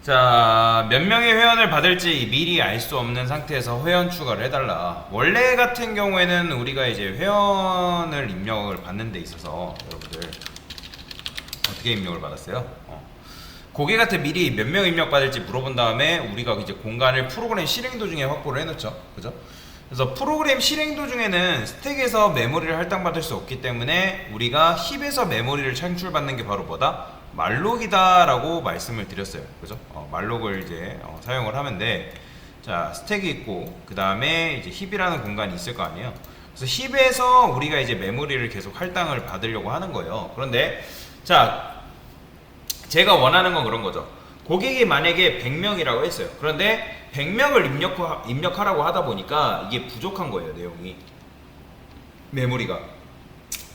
자, 몇 명의 회원을 받을지 미리 알 수 없는 상태에서 회원 추가를 해달라. 원래 같은 경우에는 우리가 이제 회원을 입력을 받는 데 있어서 여러분들 어떻게 입력을 받았어요? 고객한테 미리 몇 명 입력 받을지 물어본 다음에 우리가 이제 공간을 프로그램 실행 도중에 확보를 해놓죠. 그죠? 그래서 프로그램 실행 도중에는 스택에서 메모리를 할당받을 수 없기 때문에 우리가 힙에서 메모리를 창출받는 게 바로 뭐다? 말록이다 라고 말씀을 드렸어요. 그죠? 말록을 이제 사용을 하면 돼. 자, 스택이 있고 그 다음에 이제 힙이라는 공간이 있을 거 아니에요. 그래서 힙에서 우리가 이제 메모리를 계속 할당을 받으려고 하는 거예요. 그런데 자, 제가 원하는 건 그런 거죠. 고객이 만약에 100명이라고 했어요. 그런데 100명을 입력하라고 하다 보니까 이게 부족한 거예요, 내용이. 메모리가.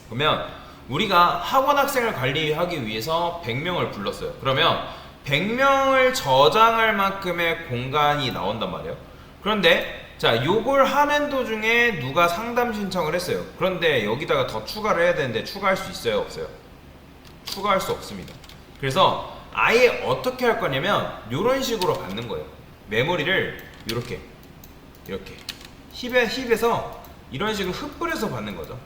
그러면 우리가 학원 학생을 관리하기 위해서 100명을 불렀어요. 그러면 100명을 저장할 만큼의 공간이 나온단 말이에요. 그런데 자, 요걸 하는 도중에 누가 상담 신청을 했어요. 그런데 여기다가 더 추가를 해야 되는데 추가할 수 있어요, 없어요? 추가할 수 없습니다. 그래서 아예 어떻게 할 거냐면 이런 식으로 받는 거예요. 메모리를 이렇게 힙에서 이런 식으로 흩뿌려서 받는 거죠.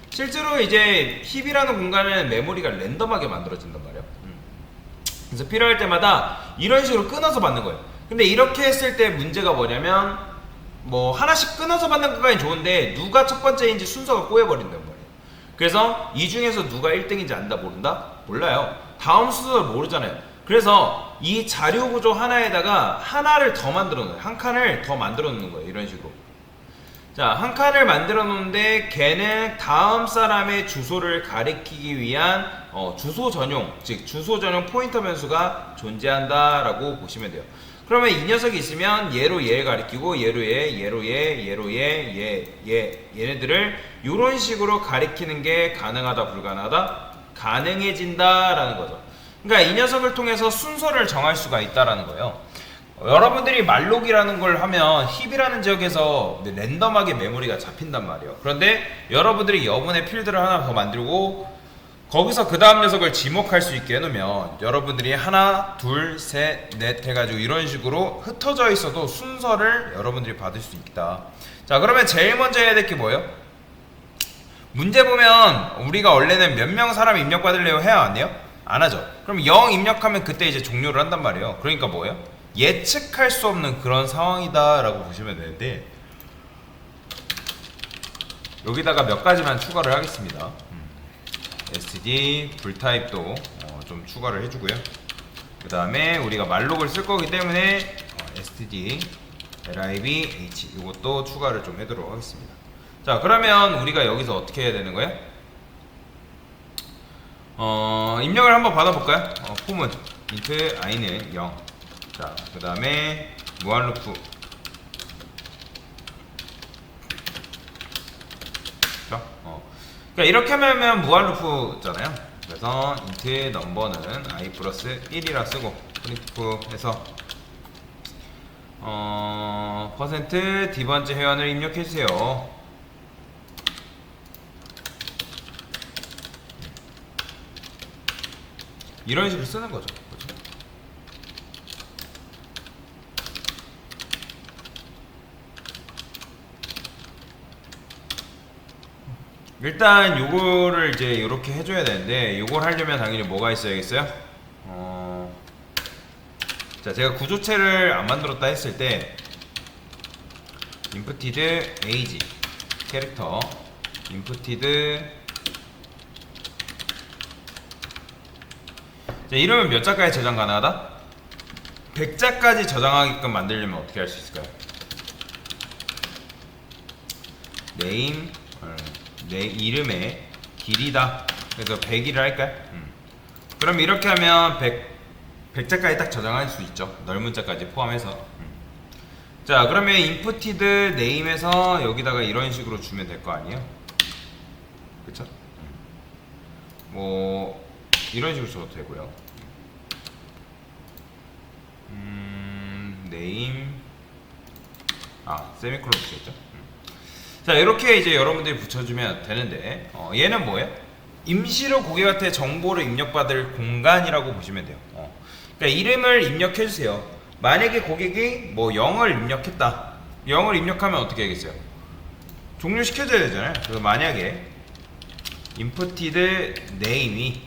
실제로 이제 힙이라는 공간은 메모리가 랜덤하게 만들어진단 말이에요. 그래서 필요할 때마다 이런 식으로 끊어서 받는 거예요. 근데 이렇게 했을 때 문제가 뭐냐면 뭐 하나씩 끊어서 받는 것까지 좋은데 누가 첫 번째인지 순서가 꼬여버린단 말이에요. 그래서 이 중에서 누가 1등인지 안다 모른다? 몰라요. 다음 순서를 모르잖아요. 그래서 이 자료 구조 하나에다가 하나를 더 만들어 놓어요. 한 칸을 더 만들어 놓는 거예요. 이런 식으로. 자, 한 칸을 만들어 놓는데 걔는 다음 사람의 주소를 가리키기 위한 주소 전용, 즉 주소 전용 포인터 변수가 존재한다 라고 보시면 돼요. 그러면 이 녀석이 있으면 얘로 얘를 가리키고 얘로 얘로 얘로 얘네들을 이런 식으로 가리키는 게 가능하다 불가능하다? 가능해진다 라는 거죠. 그러니까 이 녀석을 통해서 순서를 정할 수가 있다라는 거예요. 여러분들이 말록이라는 걸 하면 힙이라는 지역에서 랜덤하게 메모리가 잡힌단 말이에요. 그런데 여러분들이 여분의 필드를 하나 더 만들고 거기서 그 다음 녀석을 지목할 수 있게 해놓으면 여러분들이 하나, 둘, 셋, 넷 해가지고 이런 식으로 흩어져 있어도 순서를 여러분들이 받을 수 있다. 자, 그러면 제일 먼저 해야 될 게 뭐예요? 문제 보면 우리가 원래는 몇 명 사람 입력받으려고 해야 안 해요? 안 하죠. 그럼 0 입력하면 그때 이제 종료를 한단 말이에요. 그러니까 뭐예요? 예측할 수 없는 그런 상황이다 라고 보시면 되는데 여기다가 몇 가지만 추가를 하겠습니다. std 불타입도 좀 추가를 해주고요. 그 다음에 우리가 말록을 쓸 거기 때문에 std lib h 이것도 추가를 좀 해도록 하겠습니다. 자, 그러면 우리가 여기서 어떻게 해야 되는 거예요? 입력을 한번 받아볼까요? 폼은 int i는 0. 자, 그 다음에 무한루프. 그러니까 이렇게 하면 무한루프잖아요. 그래서 int 넘버는 i 플러스 1이라 쓰고 프린트프 해서 퍼센트 D번째 회원을 입력해주세요. 이런 식으로 쓰는 거죠. 일단 요거를 이제 이렇게 해줘야 되는데 요걸 하려면 당연히 뭐가 있어야겠어요? 자, 제가 구조체를 안 만들었다 했을 때 inputted age 캐릭터 inputted 자, 이러면 몇 자까지 저장 가능하다? 100자까지 저장하게끔 만들려면 어떻게 할 수 있을까요? name 내 이름의 길이다. 그래서 100일을 할까요? 그럼 이렇게 하면 100자까지 딱 저장할 수 있죠. 넓은 자까지 포함해서. 자, 그러면 inputted name에서 여기다가 이런 식으로 주면 될 거 아니에요? 그쵸? 뭐 이런 식으로 줘도 되고요. name 세미콜론 붙였죠. 자, 이렇게 이제 여러분들이 붙여주면 되는데 얘는 뭐예요? 임시로 고객한테 정보를 입력받을 공간이라고 보시면 돼요. 그러니까 이름을 입력해 주세요. 만약에 고객이 뭐 0을 입력했다. 0을 입력하면 어떻게 하겠어요? 종료시켜줘야 되잖아요. 그래서 만약에 inputted name이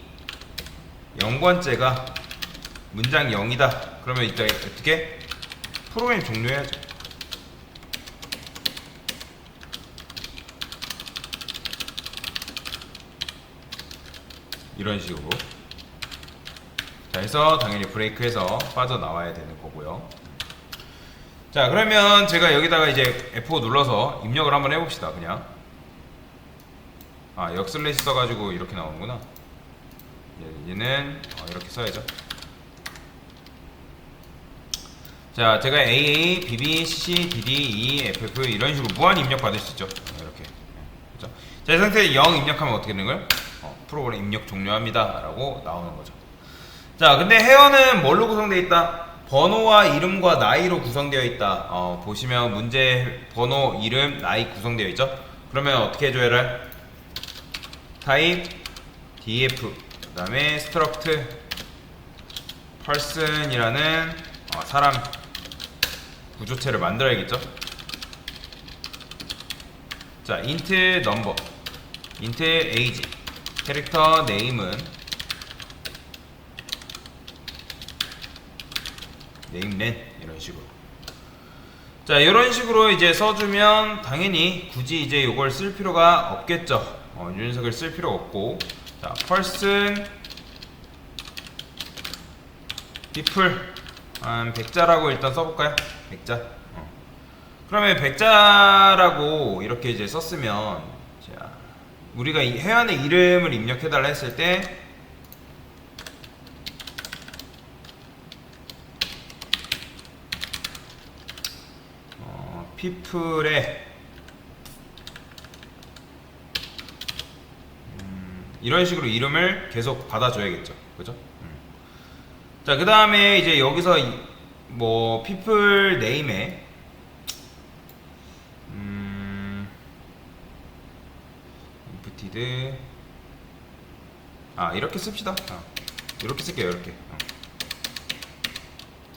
0번째가 문장 0이다. 그러면 이따 어떻게? 프로그램 종료해야죠. 이런 식으로. 자, 해서 당연히 브레이크해서 빠져나와야 되는 거고요. 자, 그러면 제가 여기다가 이제 F5 눌러서 입력을 한번 해봅시다. 그냥 역슬래시 써가지고 이렇게 나오는구나. 얘는 이렇게 써야죠. 자, 제가 AA, BB, CC, DD, E, FF 이런 식으로 무한 입력 받을 수 있죠. 이렇게. 그렇죠? 자, 이 상태에 0 입력하면 어떻게 되는 거예요? 프로그램 입력 종료합니다 라고 나오는 거죠. 자, 근데 회원은 뭘로 구성되어 있다? 번호와 이름과 나이로 구성되어 있다. 보시면 문제 번호, 이름, 나이 구성되어 있죠. 그러면 어떻게 해줘야 해? 타입 df 그 다음에 struct person이라는 사람 구조체를 만들어야겠죠. 자, int number, int age, 캐릭터 네임은 네임len 이런 식으로. 자, 이런 식으로 이제 써주면 당연히 굳이 이제 이걸 쓸 필요가 없겠죠. 윤석을 쓸 필요 없고. 자, person people 한 100자라고 일단 써볼까요? 100자. 그러면 100자라고 이렇게 이제 썼으면, 자, 우리가 이 회원의 이름을 입력해달라 했을 때 people의 이런 식으로 이름을 계속 받아줘야겠죠. 그죠? 자, 그 다음에 이제 여기서 뭐 people name에 inputted 이렇게 씁시다. 이렇게 쓸게요. 이렇게.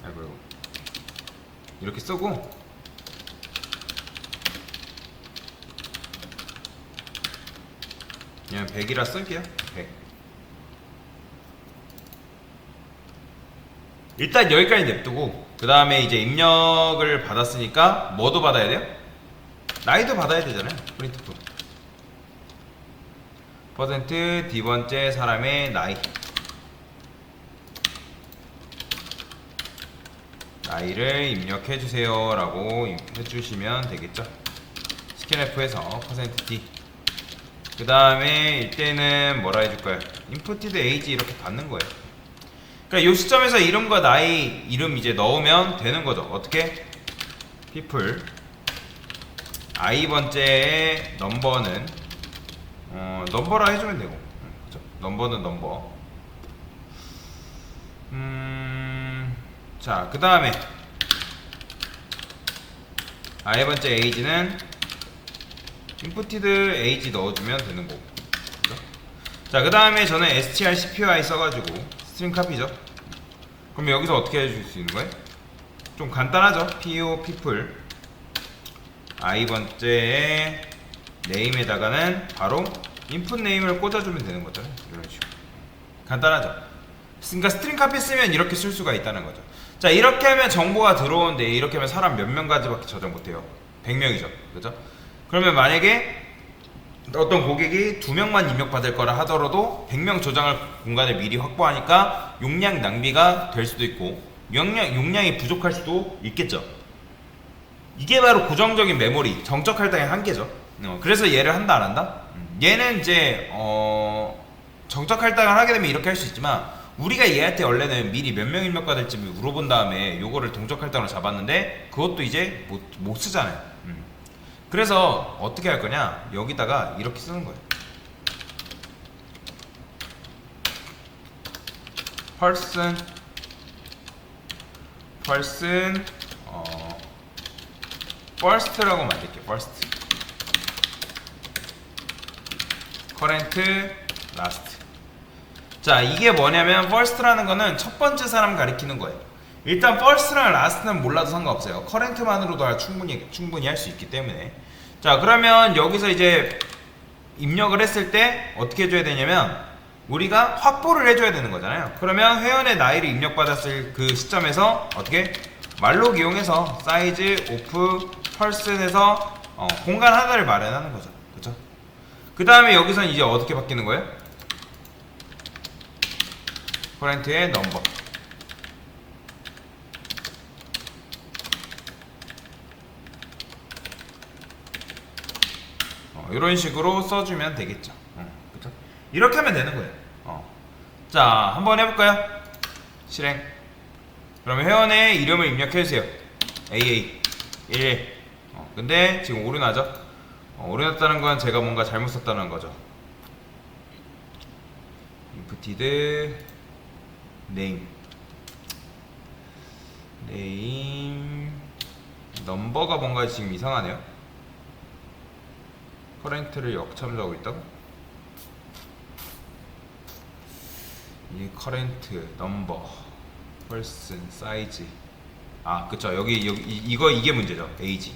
아이고, 이렇게 쓰고 그냥 100이라 쓸게요. 100. 일단 여기까지 냅두고 그 다음에 이제 입력을 받았으니까 뭐도 받아야 돼요? 나이도 받아야 되잖아요. 프린트프 퍼센트 D번째 사람의 나이를 입력해주세요 라고 해주시면 되겠죠. 스캔F에서 퍼센트 D 그 다음에 이때는 뭐라 해줄까요? inputted age 이렇게 받는 거예요. 그러니까 이 시점에서 이름과 나이 이름 이제 넣으면 되는 거죠. 어떻게? people i번째의 넘버는 넘버라 해주면 되고, 그죠? 넘버는 넘버. 자, 그 다음에 i번째 age는 inputted age 넣어주면 되는 거고, 그죠? 자, 그 다음에 저는 strcpy 써가지고 스트링 카피죠. 그럼 여기서 어떻게 해줄 수 있는 거예요? 좀 간단하죠. po people i번째의 name에다가는 바로 input name을 꽂아주면 되는 거잖아요. 이런 식으로 간단하죠. 그러니까 스트링 카피 쓰면 이렇게 쓸 수가 있다는 거죠. 자, 이렇게 하면 정보가 들어오는데 이렇게 하면 사람 몇 명까지밖에 저장 못해요? 100명이죠. 그죠? 그러면 만약에 어떤 고객이 2명만 입력받을 거라 하더라도 100명 저장할 공간을 미리 확보하니까 용량 낭비가 될 수도 있고 용량이 부족할 수도 있겠죠. 이게 바로 고정적인 메모리, 정적 할당의 한계죠. 그래서 얘를 한다 안 한다? 얘는 이제 정적 할당을 하게 되면 이렇게 할 수 있지만 우리가 얘한테 원래는 미리 몇 명 입력받을지 물어본 다음에 요거를 동적 할당으로 잡았는데 그것도 이제 못 쓰잖아요. 그래서 어떻게 할 거냐, 여기다가 이렇게 쓰는 거예요. person first라고 만들게요. first current last. 자, 이게 뭐냐면 first라는 거는 첫 번째 사람 가리키는 거예요. 일단 first랑 last는 몰라도 상관없어요. current만으로도 충분히 할 수 있기 때문에. 자, 그러면 여기서 이제 입력을 했을 때 어떻게 해줘야 되냐면 우리가 확보를 해줘야 되는 거잖아요. 그러면 회원의 나이를 입력받았을 그 시점에서 어떻게 말록 이용해서 사이즈 오프 펄슨에서 공간 하나를 마련하는 거죠. 그렇죠? 그 다음에 여기서는 이제 어떻게 바뀌는 거예요? 커렌트의 넘버. 이런 식으로 써주면 되겠죠. 그렇죠? 이렇게 하면 되는 거예요. 자, 한번 해볼까요? 실행. 그러면 회원의 이름을 입력해주세요. AA11. 근데 지금 오류나죠? 오류났다는 건 제가 뭔가 잘못 썼다는 거죠. inputted name. 넘버가 뭔가 지금 이상하네요. 커렌트를 역참조하고 있다고? 이 커렌트, 넘버, 펄슨, 사이즈. 그쵸. 이게 문제죠. 에이지.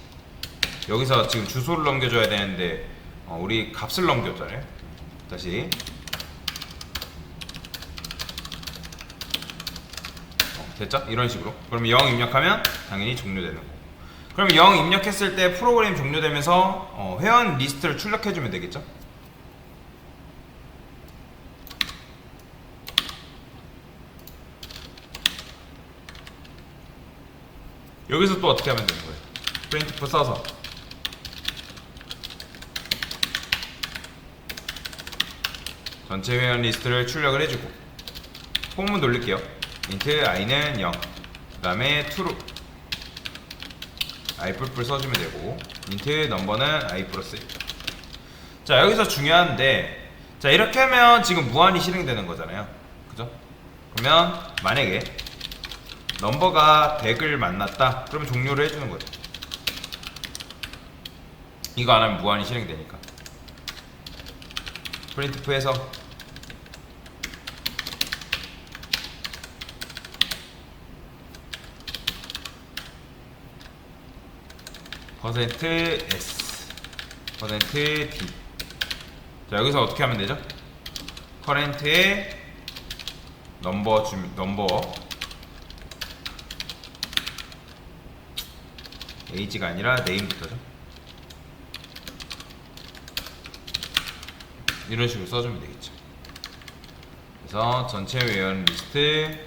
여기서 지금 주소를 넘겨줘야 되는데 우리 값을 넘겼잖아요. 다시 됐죠? 이런 식으로. 그러면 0 입력하면 당연히 종료되는 거고. 그럼 0 입력했을 때 프로그램이 종료되면서 회원 리스트를 출력해주면 되겠죠? 여기서 또 어떻게 하면 되는 거예요? printf 써서 전체 회원 리스트를 출력을 해주고 폼은 돌릴게요. int i는 0, 그 다음에 true i 뿔뿔 써주면 되고 int 넘버는 i 플러스 1. 자, 여기서 중요한데, 자, 이렇게 하면 지금 무한히 실행되는 거잖아요. 그죠? 그러면 만약에 넘버가 100을 만났다 그러면 종료를 해주는 거죠. 이거 안 하면 무한히 실행되니까. printf에서 %s %d. 자, 여기서 어떻게 하면 되죠? 커렌트의 넘버 age가 아니라 name부터죠. 이런 식으로 써주면 되겠죠. 그래서 전체 회원 리스트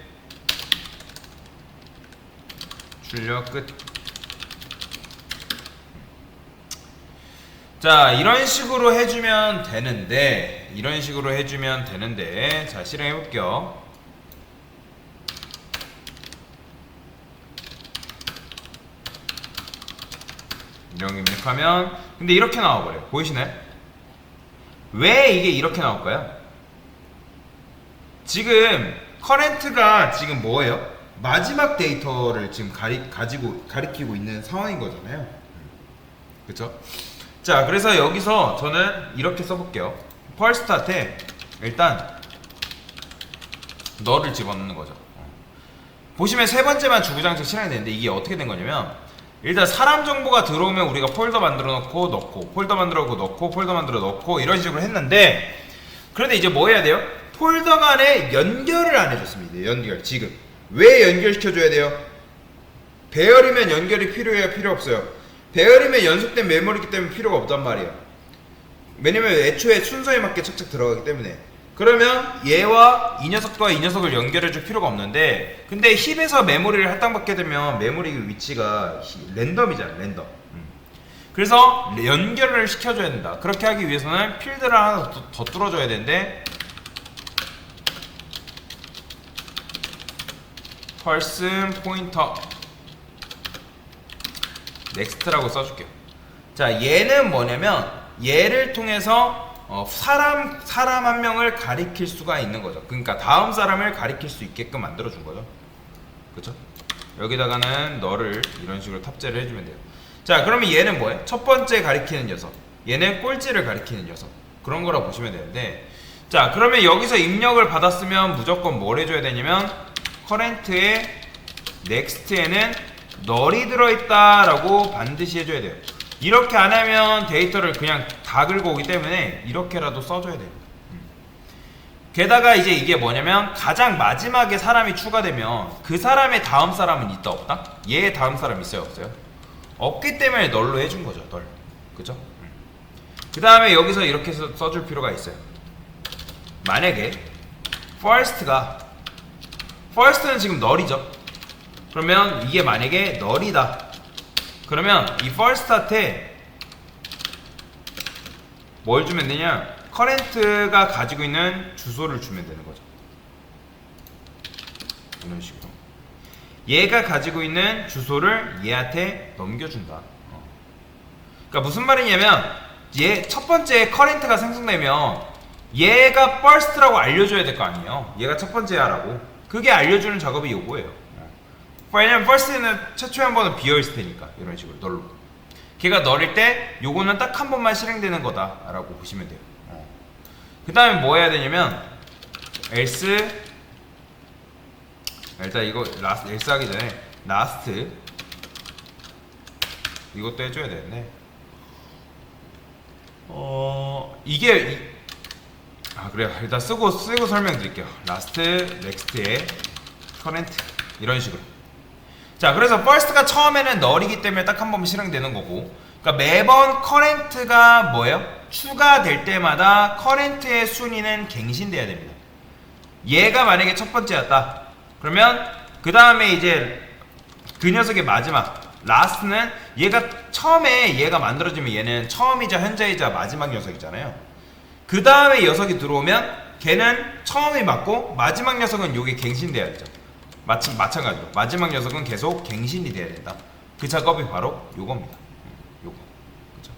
출력 끝. 자, 이런 식으로 해주면 되는데, 자, 실행해 볼게요. 이런 거 입력하면 근데 이렇게 나와버려요. 보이시나요? 왜 이게 이렇게 나올까요? 지금 커렌트가 지금 뭐예요? 마지막 데이터를 지금 가리키고 있는 상황인 거잖아요. 그쵸? 자, 그래서 여기서 저는 이렇게 써볼게요. 펄스tat에 일단 너를 집어넣는 거죠. 보시면 세 번째만 주구장창 실행이 되는데 이게 어떻게 된 거냐면, 일단 사람 정보가 들어오면 우리가 폴더 만들어 놓고 넣고, 폴더 만들어 놓고 넣고, 폴더 만들어 넣고 이런 식으로 했는데, 그런데 이제 뭐 해야 돼요? 폴더 간에 연결을 안 해줬습니다. 연결. 지금 왜 연결시켜줘야 돼요? 배열이면 연결이 필요해요? 필요 없어요? 배열이면 연속된 메모리이기 때문에 필요가 없단 말이에요. 왜냐면 애초에 순서에 맞게 착착 들어가기 때문에. 그러면 얘와 이 녀석과 이 녀석을 연결해줄 필요가 없는데, 근데 힙에서 메모리를 할당받게 되면 메모리 위치가 랜덤이잖아요. 랜덤. 그래서 연결을 시켜줘야 된다. 그렇게 하기 위해서는 필드를 하나 더 뚫어줘야 되는데, person pointer next라고 써줄게요. 자, 얘는 뭐냐면 얘를 통해서 사람 한 명을 가리킬 수가 있는 거죠. 그러니까 다음 사람을 가리킬 수 있게끔 만들어 준 거죠. 그쵸? 여기다가는 너를 이런 식으로 탑재를 해주면 돼요. 자, 그러면 얘는 뭐예요? 첫 번째 가리키는 녀석, 얘는 꼴찌를 가리키는 녀석, 그런 거라고 보시면 되는데, 자, 그러면 여기서 입력을 받았으면 무조건 뭘 해줘야 되냐면 커렌트의 넥스트에는 널이 들어있다 라고 반드시 해줘야 돼요. 이렇게 안 하면 데이터를 그냥 다 긁어 오기 때문에 이렇게라도 써줘야 돼요. 게다가 이제 이게 뭐냐면 가장 마지막에 사람이 추가되면 그 사람의 다음 사람은 있다 없다? 얘의 다음 사람 있어요 없어요? 없기 때문에 널로 해준 거죠. 널. 그죠? 그 다음에 여기서 이렇게 써줄 필요가 있어요. 만약에 first는 지금 널이죠. 그러면 이게 만약에 널이다. 그러면 이 first한테 뭘 주면 되냐? 커렌트가 가지고 있는 주소를 주면 되는 거죠. 이런 식으로. 얘가 가지고 있는 주소를 얘한테 넘겨준다. 그러니까 무슨 말이냐면 얘 첫 번째 커렌트가 생성되면 얘가 first라고 알려줘야 될 거 아니에요. 얘가 첫 번째야라고. 그게 알려주는 작업이 요거예요. 왜냐면 first는 최초에 한 번은 비어있을 테니까. 이런 식으로 널로. 걔가 널일 때 요거는 딱 한 번만 실행되는 거다 라고 보시면 돼요. 그 다음에 뭐 해야 되냐면 else, 일단 이거 else 하기 전에 last 이것도 해줘야 되는데 이게 그래요. 일단 쓰고 설명드릴게요. last, next에 current 이런 식으로. 자, 그래서 first가 처음에는 널이기 때문에 딱 한 번 실행되는 거고, 그러니까 매번 current가 뭐예요? 추가될 때마다 current의 순위는 갱신돼야 됩니다. 얘가 만약에 첫 번째였다. 그러면 그 다음에 이제 그 녀석의 마지막 last는 얘가 처음에 얘가 만들어지면 얘는 처음이자 현재이자 마지막 녀석이잖아요. 그 다음에 녀석이 들어오면 걔는 처음이 맞고 마지막 녀석은 요게 갱신돼야 되죠. 마찬가지로 마지막 녀석은 계속 갱신이 돼야 된다. 그 작업이 바로 요겁니다. 요거. 그죠?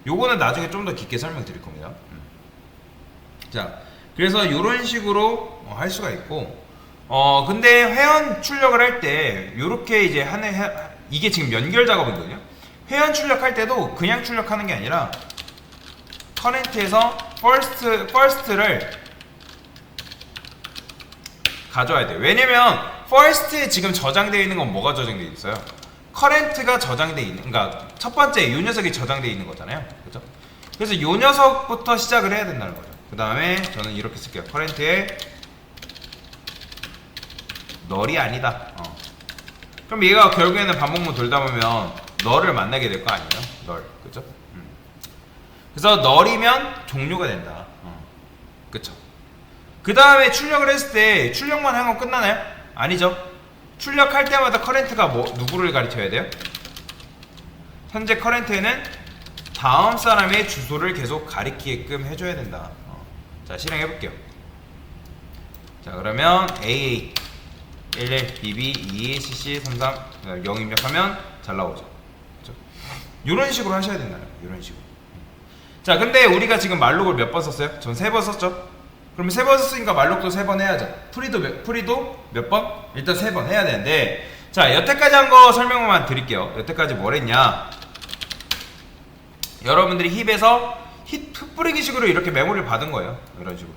요거는 나중에 좀 더 깊게 설명드릴 겁니다. 자, 그래서 요런 식으로 할 수가 있고, 근데 회원 출력을 할 때 요렇게 이제 이게 지금 연결 작업이거든요. 회원 출력할 때도 그냥 출력하는 게 아니라 커렌트에서 first를 가져와야 돼요. 왜냐면 first에 지금 저장되어 있는 건 뭐가 저장되어 있어요? current가 저장되어 있는, 그러니까 첫 번째 요 녀석이 저장되어 있는 거잖아요. 그죠? 그래서 요 녀석부터 시작을 해야 된다는 거죠. 그 다음에 저는 이렇게 쓸게요. current에 널이 아니다. 그럼 얘가 결국에는 반복문 돌다 보면 널을 만나게 될 거 아니에요? 널. 그죠? 그래서 널이면 종료가 된다. 그쵸? 그 다음에 출력을 했을 때 출력만 하면 끝나나요? 아니죠. 출력할 때마다 커렌트가 누구를 가리켜야 돼요? 현재 커렌트에는 다음 사람의 주소를 계속 가리키게끔 해줘야 된다. 자, 실행해 볼게요. 자, 그러면 AA 11 BB 22 CC 33 0 입력하면 잘 나오죠. 그렇죠? 이런 식으로 하셔야 된다는 거예요. 이런 식으로. 자, 근데 우리가 지금 말록을 몇 번 썼어요? 전 3번 썼죠. 그럼 3번 썼으니까 말록도 3번 해야죠. 프리도 몇 번? 일단 3번 해야 되는데, 자, 여태까지 한 거 설명만 드릴게요. 여태까지 뭘 했냐? 여러분들이 힙에서 흩뿌리기 식으로 이렇게 메모리를 받은 거예요. 이런 식으로.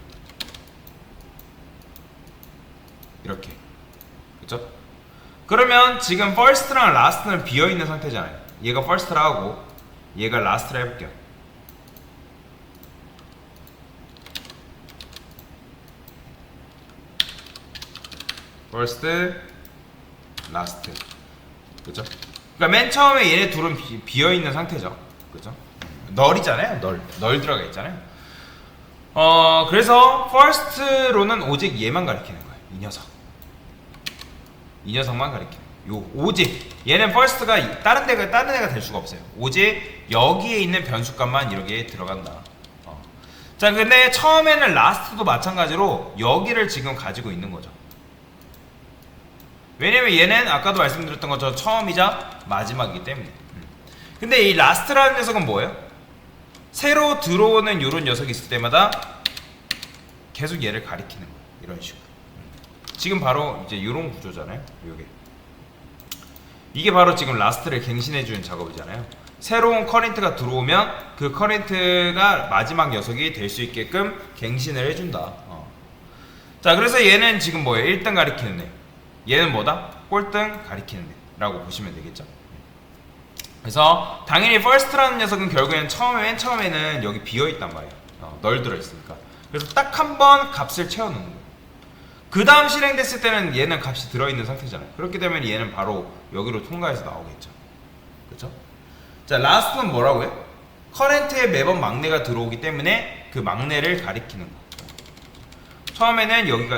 이렇게. 그쵸? 그러면 지금 first랑 last는 비어있는 상태잖아요. 얘가 first라 하고 얘가 last라 해볼게요. first, last. 그죠? 그러니까 맨 처음에 얘네 둘은 비어있는 상태죠. 그죠? 널이잖아요. 널 들어가 있잖아요. 그래서 first로는 오직 얘만 가리키는 거예요. 이 녀석만 가리키는 거예요. 오직 얘는 first가 다른 애가 될 수가 없어요. 오직 여기에 있는 변수값만 이렇게 들어간다. 자, 근데 처음에는 last도 마찬가지로 여기를 지금 가지고 있는 거죠. 왜냐면 얘는 아까도 말씀드렸던 것처럼 처음이자 마지막이기 때문에. 근데 이 last라는 녀석은 뭐예요? 새로 들어오는 요런 녀석이 있을 때마다 계속 얘를 가리키는 거예요. 이런 식으로. 지금 바로 이제 요런 구조잖아요. 요게. 이게 바로 지금 last를 갱신해주는 작업이잖아요. 새로운 커렌트가 들어오면 그 커렌트가 마지막 녀석이 될 수 있게끔 갱신을 해준다. 자, 그래서 얘는 지금 뭐예요? 1등 가리키는 애. 얘는 뭐다? 꼴등 가리키는 애라고 보시면 되겠죠. 그래서 당연히 first라는 녀석은 결국엔 맨 처음에는 여기 비어있단 말이에요. 널 들어있으니까. 그래서 딱 한 번 값을 채워놓는 거예요. 그 다음 실행됐을 때는 얘는 값이 들어있는 상태잖아요. 그렇게 되면 얘는 바로 여기로 통과해서 나오겠죠. 그렇죠? 자, last는 뭐라고요? 커렌트에 매번 막내가 들어오기 때문에 그 막내를 가리키는 거. 처음에는 여기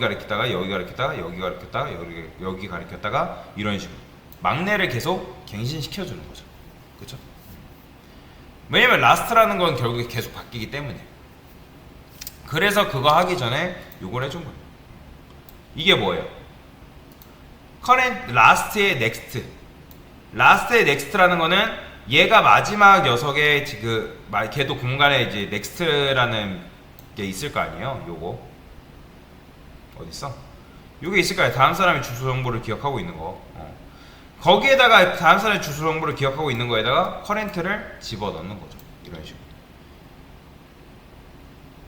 가리켰다가 여기 가리켰다가 여기 가리켰다가 여기 가리켰다가 이런 식으로 막내를 계속 갱신시켜주는 거죠. 그렇죠? 왜냐면 라스트라는 건 결국에 계속 바뀌기 때문에. 그래서 그거 하기 전에 요걸 해준 거예요. 이게 뭐예요? 라스트의 넥스트라는 거는 얘가 마지막 녀석의 걔도 공간에 이제 넥스트라는 게 있을 거 아니에요. 요거 어딨어? 요게 있을 거야. 다음 사람의 주소 정보를 기억하고 있는 거. 거기에다가 다음 사람의 주소 정보를 기억하고 있는 거에다가 커렌트를 집어넣는 거죠. 이런 식으로.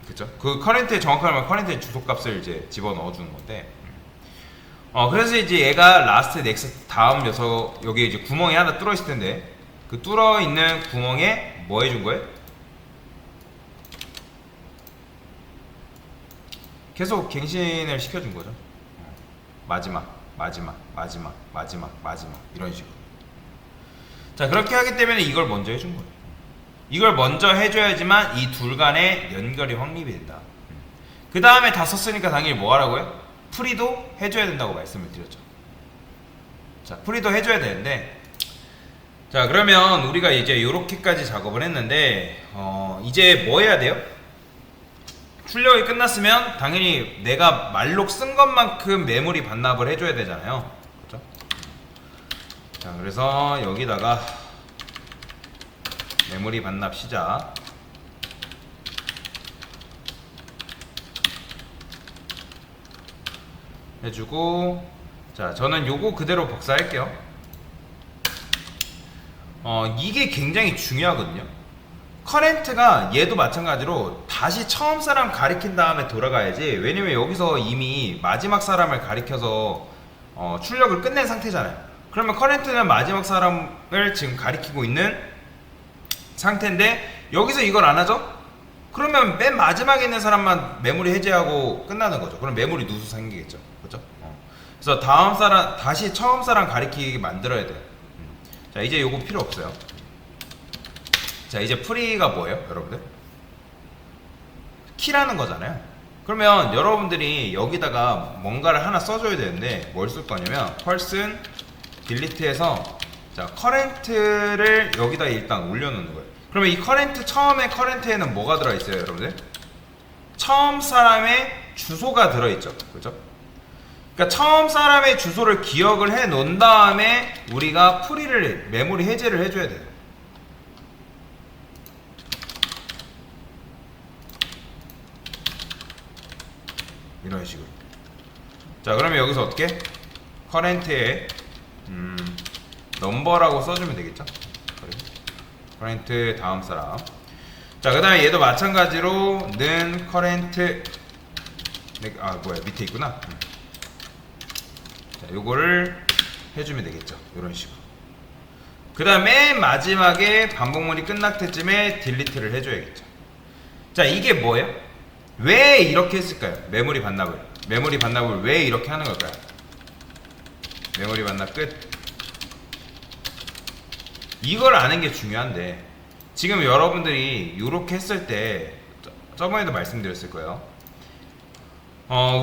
그쵸? 그 커렌트에 정확하면 커렌트의 주소 값을 이제 집어넣어 주는 건데. 그래서 이제 얘가 라스트 넥스트 다음 녀석 여기에 이제 구멍이 하나 뚫어 있을 텐데 그 뚫어 있는 구멍에 뭐 해준 거예요? 계속 갱신을 시켜준 거죠. 마지막 이런 식으로. 자, 그렇게 하기 때문에 이걸 먼저 해준 거예요. 이걸 먼저 해줘야지만 이 둘 간의 연결이 확립이 된다. 그 다음에 다 썼으니까 당연히 뭐 하라고요? 프리도 해줘야 된다고 말씀을 드렸죠. 자, 프리도 해줘야 되는데, 자, 그러면 우리가 이제 요렇게까지 작업을 했는데 이제 뭐 해야 돼요? 출력이 끝났으면 당연히 내가 말록 쓴 것만큼 메모리 반납을 해줘야 되잖아요. 그렇죠? 자, 그래서 여기다가 메모리 반납 시작 해주고, 자, 저는 요거 그대로 복사할게요. 이게 굉장히 중요하거든요. 커렌트가 얘도 마찬가지로 다시 처음 사람 가리킨 다음에 돌아가야지. 왜냐면 여기서 이미 마지막 사람을 가리켜서 출력을 끝낸 상태잖아요. 그러면 커렌트는 마지막 사람을 지금 가리키고 있는 상태인데 여기서 이걸 안 하죠? 그러면 맨 마지막에 있는 사람만 메모리 해제하고 끝나는 거죠. 그럼 메모리 누수 생기겠죠. 그렇죠? 그래서 다시 처음 사람 가리키게 만들어야 돼요. 자, 이제 요거 필요 없어요. 자, 이제 프리가 뭐예요, 여러분들? 키라는 거잖아요. 그러면 여러분들이 여기다가 뭔가를 하나 써줘야 되는데 뭘 쓸 거냐면 person delete에서 자, 커렌트를 여기다 일단 올려놓는 거예요. 그러면 이 커렌트, 처음에 커렌트에는 뭐가 들어있어요, 여러분들? 처음 사람의 주소가 들어있죠. 그죠? 그러니까 처음 사람의 주소를 기억을 해 놓은 다음에 우리가 프리를, 메모리 해제를 해줘야 돼요. 이런 식으로. 자, 그러면 여기서 어떻게? 커렌트에 넘버라고 써주면 되겠죠? 커렌트 다음 사람. 자, 그 다음에 얘도 마찬가지로 는 커렌트, 밑에 있구나. 자, 요거를 해주면 되겠죠. 이런 식으로. 그 다음에 맨 마지막에 반복문이 끝날 때쯤에 딜리트를 해줘야겠죠. 자, 이게 뭐예요? 왜 이렇게 했을까요? 메모리 반납을 왜 이렇게 하는 걸까요? 메모리 반납 끝. 이걸 아는 게 중요한데 지금 여러분들이 이렇게 했을 때 저번에도 말씀드렸을 거예요.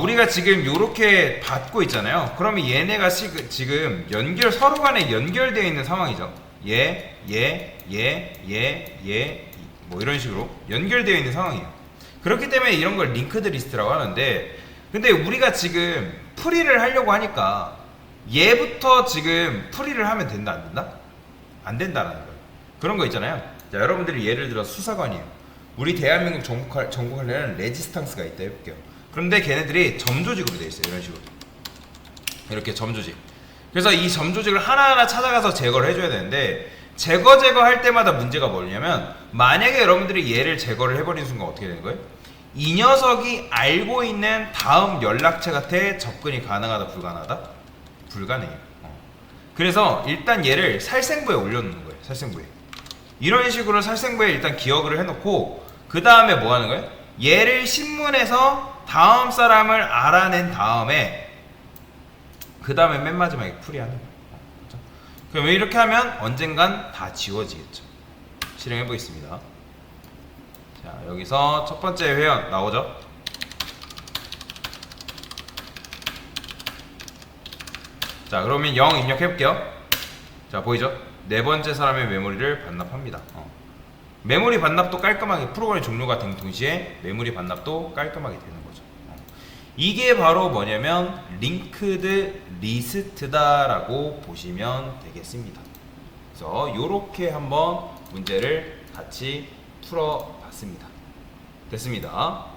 우리가 지금 이렇게 받고 있잖아요. 그러면 얘네가 지금 서로 간에 연결되어 있는 상황이죠. 뭐 이런 식으로 연결되어 있는 상황이에요. 그렇기 때문에 이런 걸 링크드 리스트라고 하는데, 근데 우리가 지금 프리를 하려고 하니까 얘부터 지금 프리를 하면 된다, 안 된다? 안 된다는 거예요. 그런 거 있잖아요. 자, 여러분들이 예를 들어 수사관이에요. 우리 대한민국 전국하려는 레지스탕스가 있다 해볼게요. 그런데 걔네들이 점조직으로 돼 있어요. 이런 식으로. 이렇게 점조직. 그래서 이 점조직을 하나하나 찾아가서 제거를 해줘야 되는데, 제거할 때마다 문제가 뭐냐면 만약에 여러분들이 얘를 제거를 해버리는 순간 어떻게 되는 거예요? 이 녀석이 알고 있는 다음 연락처한테 접근이 가능하다 불가능하다? 불가능해요. 그래서 일단 얘를 살생부에 올려놓는 거예요. 살생부에. 이런 식으로 살생부에 일단 기억을 해놓고 그 다음에 뭐 하는 거예요? 얘를 신문에서 다음 사람을 알아낸 다음에 그 다음에 맨 마지막에 풀이하는 거예요. 그렇죠? 그럼 이렇게 하면 언젠간 다 지워지겠죠. 실행해 보겠습니다. 자, 여기서 첫 번째 회원 나오죠? 자, 그러면 0 입력해 볼게요. 자, 보이죠? 네 번째 사람의 메모리를 반납합니다. 메모리 반납도 깔끔하게 프로그램 종료가 된 동시에 메모리 반납도 깔끔하게 되는 거죠. 이게 바로 뭐냐면 링크드 리스트다라고 보시면 되겠습니다. 그래서 이렇게 한번 문제를 같이 풀어봤습니다. 됐습니다.